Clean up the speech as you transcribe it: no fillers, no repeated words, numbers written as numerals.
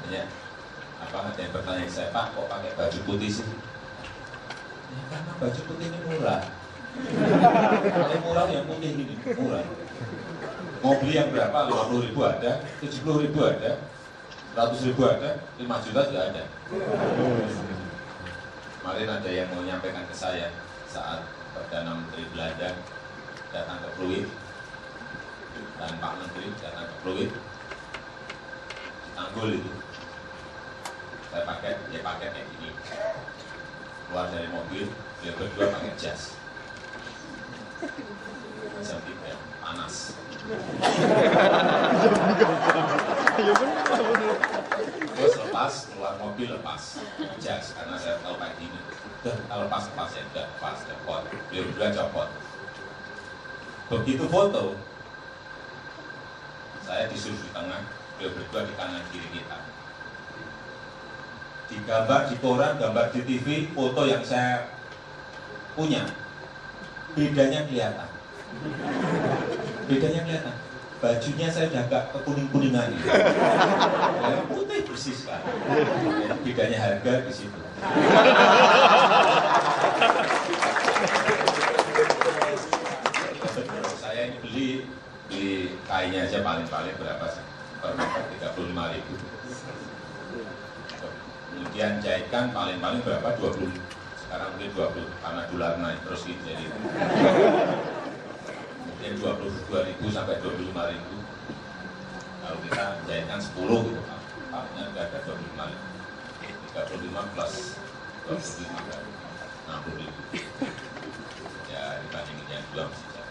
Ya, ada yang bertanya saya, Pak, kok pakai baju putih sih? Ya, karena baju putih ini murah. Kalau murah yang putih ini murah. Mau beli yang berapa? 50.000 ada, 70.000 ada, 100.000 ada, 5 juta juga ada. Kemarin ada yang mau menyampaikan ke saya saat Perdana Menteri Belanda datang ke Pluit dan Pak Menteri datang ke Pluit di Tanggul itu. Saya pakai kayak gini. Keluar dari mobil, dia berdua pakai jas. Jam 3, panas. Terus lepas, keluar mobil lepas jas, karena saya tahu kayak gini. Kalau lepas ya udah lepas, copot. Beliau berdua copot. Begitu foto, saya disuruh di tengah, beliau berdua di kanan kiri kita. Digambar di koran, gambar di TV, foto yang saya punya, bedanya kelihatan. Bedanya kelihatan. Bajunya saya udah agak kekuning-kuningan gitu. Yang putih bersih sekali. Bedanya harga di situ. Saya ini beli kainnya aja paling-paling berapa sih? Per meter 35.000. Kemudian jahitkan paling-paling berapa? 20. Sekarang mungkin 20 karena dolar naik terus gitu jadi. Mungkin 22.000 sampai 25.000. Kalau kita jahitkan 10 gitu, Paknya ada 25.000. 35 plus 25 kan 60.000. Ya dibandingin yang dua masih jauh.